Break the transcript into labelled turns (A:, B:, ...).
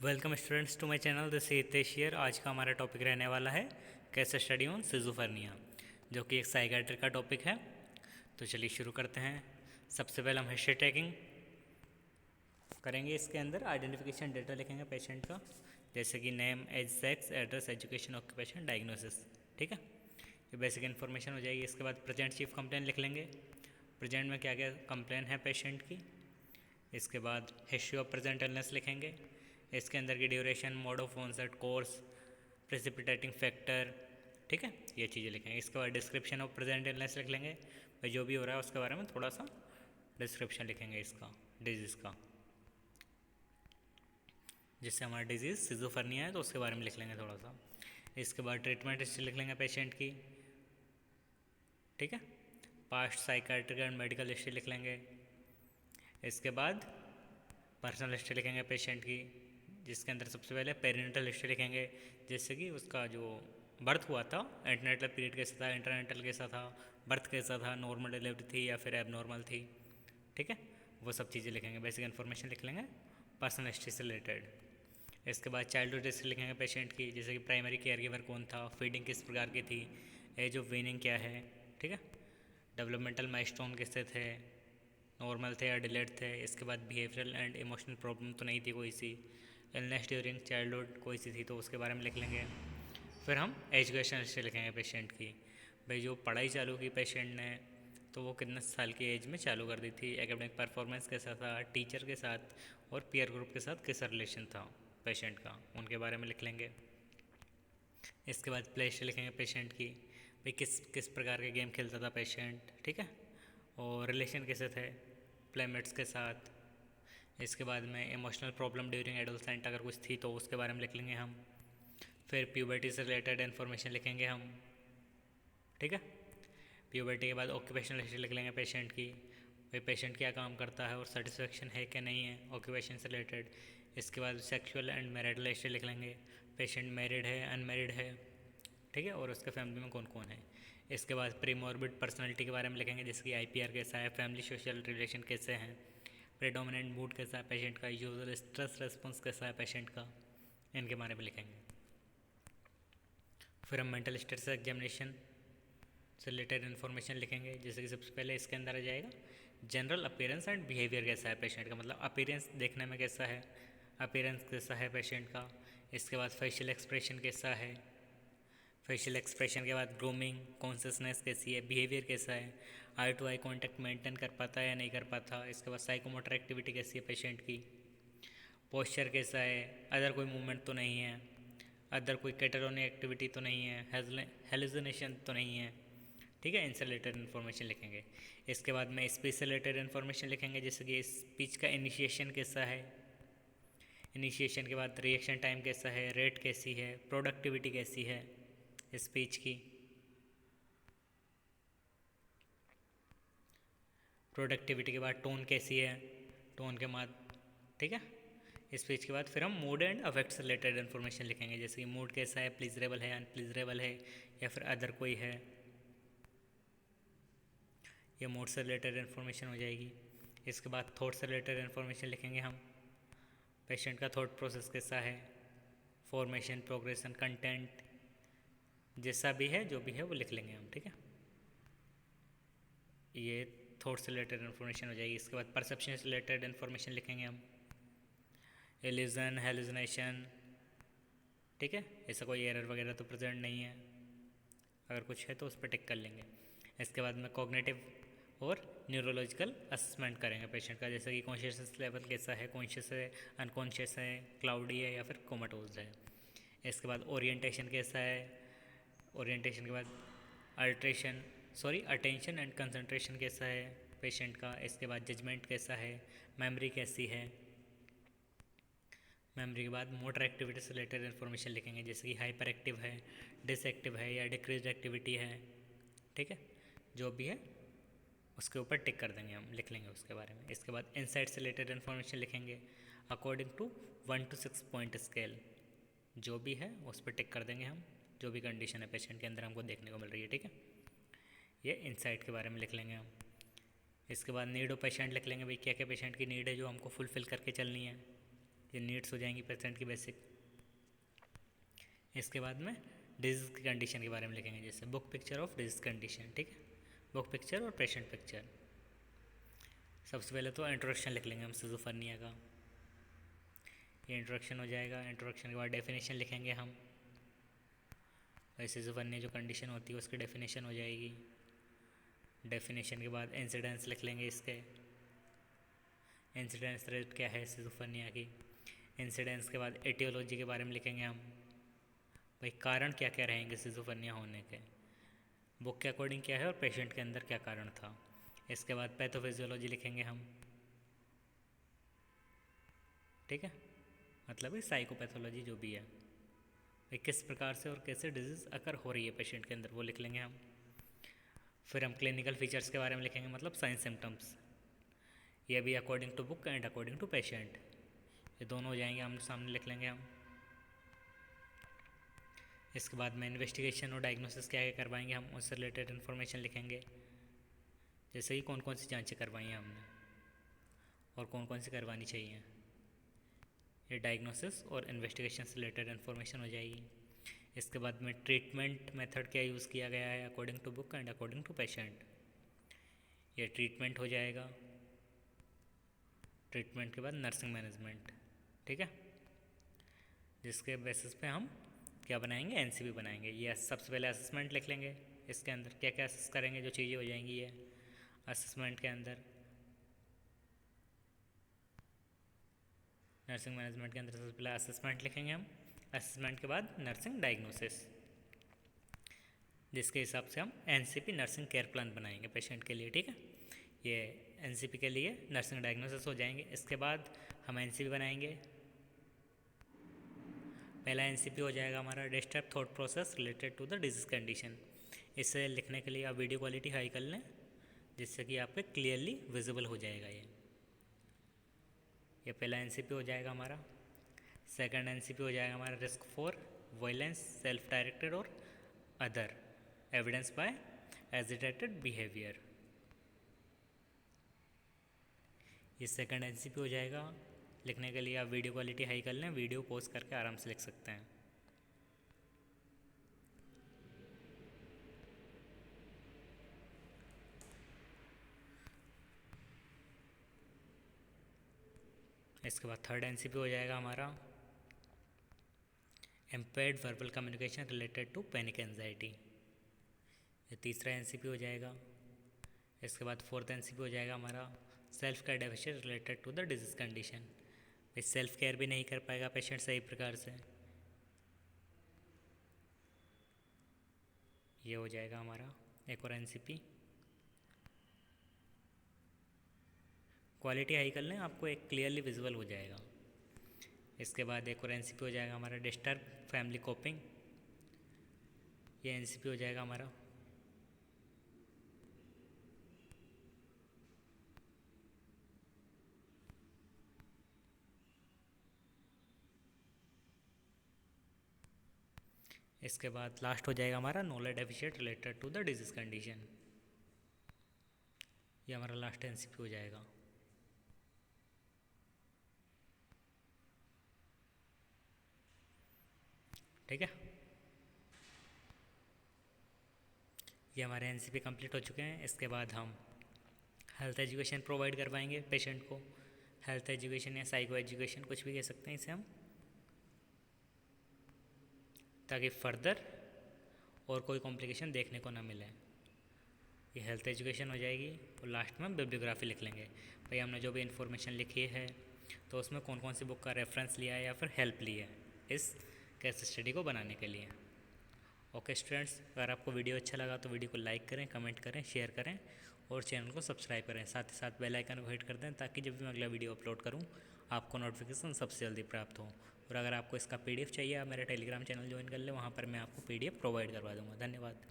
A: Welcome students to my channel this is Hitesh here. आज का हमारा टॉपिक रहने वाला है कैसे स्टडी ऑन सिजोफ्रेनिया, जो कि एक साइकियाट्री का टॉपिक है। तो चलिए शुरू करते हैं। सबसे पहले हम हिस्ट्री टैगिंग करेंगे। इसके अंदर आइडेंटिफिकेशन डेटा लिखेंगे पेशेंट का, जैसे कि name, age, sex, address, education, occupation, diagnosis. ठीक है, ये बेसिक इन्फॉर्मेशन हो जाएगी। इसके बाद प्रेजेंट चीफ कंप्लेन लिख लेंगे, प्रेजेंट में क्या क्या कंप्लेन है पेशेंट की। इसके बाद हिस्ट्री ऑफ प्रेजेंट इलनेस लिखेंगे, इसके अंदर की duration, mode of onset, course, precipitating factor. ठीक है, ये चीज़ें लिखेंगे। इसके बाद डिस्क्रिप्शन ऑफ प्रेजेंट इलनेस लिख लेंगे, भाई जो भी हो रहा है उसके बारे में थोड़ा सा डिस्क्रिप्शन लिखेंगे इसका, डिजीज़ का। जिससे हमारा डिजीज़ सिजोफ्रेनिया है तो उसके बारे में लिख लेंगे थोड़ा सा। इसके बाद ट्रीटमेंट हिस्ट्री लिख लेंगे पेशेंट की। ठीक है, past psychiatric and medical history लिख लेंगे। इसके बाद पर्सनल हिस्ट्री लिखेंगे पेशेंट की, जिसके अंदर सबसे पहले पेरेंटल हिस्ट्री लिखेंगे, जैसे कि उसका जो बर्थ हुआ था, एंटीनेटल पीरियड कैसा था, इंटरनेटल कैसा था, बर्थ कैसा था, नॉर्मल डिलीवरी थी या फिर एबनॉर्मल थी। ठीक है, वो सब चीज़ें लिखेंगे, बेसिक इन्फॉर्मेशन लिख लेंगे पर्सनल हिस्ट्री से रिलेटेड। इसके बाद चाइल्डहुड हिस्ट्री लिखेंगे पेशेंट की, जैसे कि प्राइमरी केयर गिवर कौन था, फीडिंग किस प्रकार की थी, एज ऑफ वीनिंग क्या है। ठीक है, डेवलपमेंटल माइलस्टोन किससे थे, नॉर्मल थे या डिलेड थे। इसके बाद बिहेवियरल एंड इमोशनल प्रॉब्लम तो नहीं थी कोई सी, इलनेस ड्यूरिंग चाइल्डहुड कोई सी थी तो उसके बारे में लिख लेंगे। फिर हम एजुकेशन हिस्ट्री लिखेंगे पेशेंट की, भाई जो पढ़ाई चालू की पेशेंट ने तो वो कितने साल की एज में चालू कर दी थी, एकेडमिक परफॉर्मेंस कैसा था, टीचर के साथ और पीयर ग्रुप के साथ कैसा रिलेशन था पेशेंट का, उनके बारे में लिख लेंगे। इसके बाद प्ले हिस्ट्री लिखेंगे पेशेंट की, भाई किस किस प्रकार के गेम खेलता था पेशेंट। ठीक है, और रिलेशन कैसे थे प्लेमेट्स के साथ। इसके बाद में इमोशनल प्रॉब्लम ड्यूरिंग एडोलसेंट अगर कुछ थी तो उसके बारे में लिख लेंगे हम। फिर प्यूबर्टी से रिलेटेड इन्फॉर्मेशन लिखेंगे हम। ठीक है, प्यूबर्टी के बाद ऑक्यूपेशनल हिस्ट्री लिख लेंगे पेशेंट की, भाई पेशेंट क्या काम करता है और सेटिस्फेक्शन है कि नहीं है ऑक्यूपेशन से रिलेटेड। इसके बाद सेक्सुअल एंड मैरिटल हिस्ट्री लिख लेंगे, पेशेंट मैरिड है, अनमैरिड है। ठीक है, और उसके फैमिली में कौन कौन है। इसके बाद प्रीमॉर्बिड पर्सनालिटी के बारे में लिखेंगे, जैसे कि आईपीआर कैसा है, फैमिली सोशल रिलेशन कैसे हैं, प्रेडोमिनेंट मूड कैसा है पेशेंट का, यूजुअल स्ट्रेस रेस्पॉन्स कैसा है पेशेंट का, इनके बारे में लिखेंगे। फिर हम मेंटल स्टेटस एग्जामिनेशन से रिलेटेड इन्फॉर्मेशन लिखेंगे, जैसे कि सबसे पहले इसके अंदर आ जाएगा जनरल अपीयरेंस एंड बिहेवियर कैसा है पेशेंट का, मतलब अपीयरेंस देखने में कैसा है, अपीयरेंस कैसा है पेशेंट का। इसके बाद फेशियल एक्सप्रेशन कैसा है, फेशियल एक्सप्रेशन के बाद ग्रूमिंग, कॉन्शियसनेस कैसी है, बिहेवियर कैसा है, आई टू आई कांटेक्ट मेंटेन कर पाता है या नहीं कर पाता। इसके बाद साइकोमोटर एक्टिविटी कैसी है पेशेंट की, पोस्चर कैसा है, अदर कोई मूवमेंट तो नहीं है, अदर कोई कैटेरोनिक एक्टिविटी तो नहीं है, हेलुसिनेशन तो नहीं है। ठीक है, इनसे रिलेटेड इन्फॉर्मेशन लिखेंगे। इसके बाद में स्पीच से रिलेटेड इन्फॉर्मेशन लिखेंगे, जैसे कि स्पीच का इनिशिएशन कैसा है, इनिशिएशन के बाद रिएक्शन टाइम कैसा है, रेट कैसी है, प्रोडक्टिविटी कैसी है स्पीच की, प्रोडक्टिविटी के बाद टोन कैसी है, टोन के बाद। ठीक है, स्पीच के बाद फिर हम मूड एंड अफेक्ट से रिलेटेड इन्फॉर्मेशन लिखेंगे, जैसे कि मूड कैसा है, प्लीजरेबल है, अनप्लीजरेबल है या फिर अदर कोई है। ये मूड से रिलेटेड इन्फॉर्मेशन हो जाएगी। इसके बाद थॉट से रिलेटेड इन्फॉर्मेशन लिखेंगे हम, पेशेंट का थॉट प्रोसेस कैसा है, फॉर्मेशन, प्रोग्रेशन, कंटेंट, जैसा भी है जो भी है वो लिख लेंगे हम। ठीक है, ये थॉट से रिलेटेड इन्फॉर्मेशन हो जाएगी। इसके बाद परसेप्शन से रिलेटेड इन्फॉर्मेशन लिखेंगे हम, इल्यूजन, हेलुसिनेशन। ठीक है, ऐसा कोई एरर वगैरह तो प्रेजेंट नहीं है, अगर कुछ है तो उस पर टिक कर लेंगे। इसके बाद में कॉग्निटिव और न्यूरोलॉजिकल असेसमेंट करेंगे पेशेंट का, जैसे कि कॉन्शियसनेस लेवल कैसा है, कॉन्शियस है, अनकॉन्शियस है, क्लाउडी है या फिर कोमाटोज है। इसके बाद ओरिएंटेशन कैसा है, ओरिएंटेशन के बाद अटेंशन एंड कंसंट्रेशन कैसा है पेशेंट का। इसके बाद जजमेंट कैसा है, मेमोरी कैसी है, मेमोरी के बाद मोटर एक्टिविटी से रिलेटेड इन्फॉर्मेशन लिखेंगे, जैसे कि हाइपर एक्टिव है, डिसएक्टिव है या डिक्रीज एक्टिविटी है। ठीक है, जो भी है उसके ऊपर टिक कर देंगे हम, लिख लेंगे उसके बारे में। इसके बाद इनसाइट से रिलेटेड इन्फॉर्मेशन लिखेंगे according to 1 to 6 point scale, जो भी है उस पर टिक कर देंगे हम, जो भी कंडीशन है पेशेंट के अंदर हमको देखने को मिल रही है। ठीक है, ये इनसाइट के बारे में लिख लेंगे हम। इसके बाद नीड ऑफ पेशेंट लिख लेंगे, भाई क्या क्या पेशेंट की नीड है जो हमको फुलफ़िल करके चलनी है। ये नीड्स हो जाएंगी पेशेंट की बेसिक। इसके बाद में डिजीज़ की कंडीशन के बारे में लिखेंगे, जैसे book picture of disease condition, ठीक है, बुक पिक्चर और पेशेंट पिक्चर। सबसे पहले तो इंट्रोडक्शन लिख लेंगे हम सिज़ोफ्रेनिया का, ये इंट्रोडक्शन हो जाएगा। इंट्रोडक्शन के बाद डेफिनेशन लिखेंगे हम, सिज़ोफ्रेनिया जो कंडीशन होती है उसकी डेफिनेशन हो जाएगी। डेफिनेशन के बाद इंसिडेंस लिख लेंगे इसके, इंसिडेंस रेट क्या है सिज़ोफ्रेनिया की। इंसिडेंस के बाद एटियोलॉजी के बारे में लिखेंगे हम, भाई कारण क्या क्या रहेंगे सिज़ोफ्रेनिया होने के, बुक के अकॉर्डिंग क्या है और पेशेंट के अंदर क्या कारण था। इसके बाद पैथोफिजियोलॉजी लिखेंगे हम, ठीक है, मतलब ये साइकोपैथोलॉजी जो भी है, भाई किस प्रकार से और कैसे डिजीज़ अकर हो रही है पेशेंट के अंदर, वो लिख लेंगे हम। फिर हम क्लिनिकल फीचर्स के बारे में लिखेंगे, मतलब साइन सिम्टम्स, ये भी according to book and according to patient, ये दोनों हो जाएंगे, हम सामने लिख लेंगे हम। इसके बाद में इन्वेस्टिगेशन और डायग्नोसिस क्या क्या करवाएंगे हम, उससे रिलेटेड इन्फॉर्मेशन लिखेंगे, जैसे कि कौन कौन सी जांचें करवाई हैं हमने और कौन कौन सी करवानी चाहिए, ये डायग्नोसिस और इन्वेस्टिगेशन से रिलेटेड इन्फॉर्मेशन हो जाएगी। इसके बाद में ट्रीटमेंट मेथड क्या यूज़ किया गया है according to book and according to patient, ये ट्रीटमेंट हो जाएगा। ट्रीटमेंट के बाद नर्सिंग मैनेजमेंट, ठीक है, जिसके बेसिस पे हम क्या बनाएंगे, एनसीपी बनाएंगे। ये सबसे पहले असेसमेंट लिख लेंगे, इसके अंदर क्या क्या असेस करेंगे, जो चीज़ें हो जाएंगी ये असेसमेंट के अंदर। नर्सिंग मैनेजमेंट के अंदर सबसे पहले असेसमेंट लिखेंगे हम, असेसमेंट के बाद नर्सिंग डायग्नोसिस, जिसके हिसाब से हम एनसीपी नर्सिंग केयर प्लान बनाएंगे पेशेंट के लिए, ठीक है, ये एनसीपी के लिए नर्सिंग डायग्नोसिस हो जाएंगे। इसके बाद हम एनसीपी बनाएंगे। पहला एनसीपी हो जाएगा हमारा disturb thought process related to the disease condition. इसे लिखने के लिए आप वीडियो क्वालिटी हाई कर लें, जिससे कि आपके क्लियरली विजिबल हो जाएगा ये पहला एनसीपी हो जाएगा हमारा। सेकंड एनसीपी हो जाएगा हमारा risk for violence, self directed और other evidence by agitated behaviour, ये सेकंड एनसीपी हो जाएगा। लिखने के लिए आप वीडियो क्वालिटी हाई कर लें, वीडियो पॉज करके आराम से लिख सकते हैं। इसके बाद थर्ड एनसीपी हो जाएगा हमारा impaired verbal communication related to panic anxiety, ये तीसरा एनसीपी हो जाएगा। इसके बाद फोर्थ एनसीपी हो जाएगा हमारा self care deficient related to the disease condition, इस सेल्फ केयर भी नहीं कर पाएगा पेशेंट सही प्रकार से, ये हो जाएगा हमारा एक और एनसीपी। क्वालिटी हाई कर लें, आपको एक क्लियरली विजुअल हो जाएगा। इसके बाद एक और एनसीपी हो जाएगा हमारा डिस्टर्ब फैमिली कोपिंग, ये एनसीपी हो जाएगा हमारा। इसके बाद लास्ट हो जाएगा हमारा knowledge deficient related to the disease condition, ये हमारा लास्ट एनसीपी हो जाएगा। ठीक है, ये हमारे एनसीपी कंप्लीट हो चुके हैं। इसके बाद हम हेल्थ एजुकेशन प्रोवाइड करवाएंगे पेशेंट को, हेल्थ एजुकेशन या साइको एजुकेशन कुछ भी कह सकते हैं इसे हम, ताकि फर्दर और कोई कॉम्प्लिकेशन देखने को ना मिले। ये हेल्थ एजुकेशन हो जाएगी और लास्ट में बिब्लियोग्राफी लिख लेंगे, भाई हमने जो भी इन्फॉर्मेशन लिखी है तो उसमें कौन कौन सी बुक का रेफरेंस लिया है या फिर हेल्प ली है इस केस स्टडी को बनाने के लिए। ओके स्टूडेंट्स, अगर आपको वीडियो अच्छा लगा तो वीडियो को लाइक करें, कमेंट करें, शेयर करें और चैनल को सब्सक्राइब करें। साथ ही साथ बेल आइकन को हिट कर दें, ताकि जब भी मैं अगला वीडियो अपलोड करूं आपको नोटिफिकेशन सबसे जल्दी प्राप्त हो। और अगर आपको इसका PDF चाहिए, आप मेरा टेलीग्राम चैनल ज्वाइन कर लें, वहाँ पर मैं आपको PDF प्रोवाइड करवा दूँगा। धन्यवाद।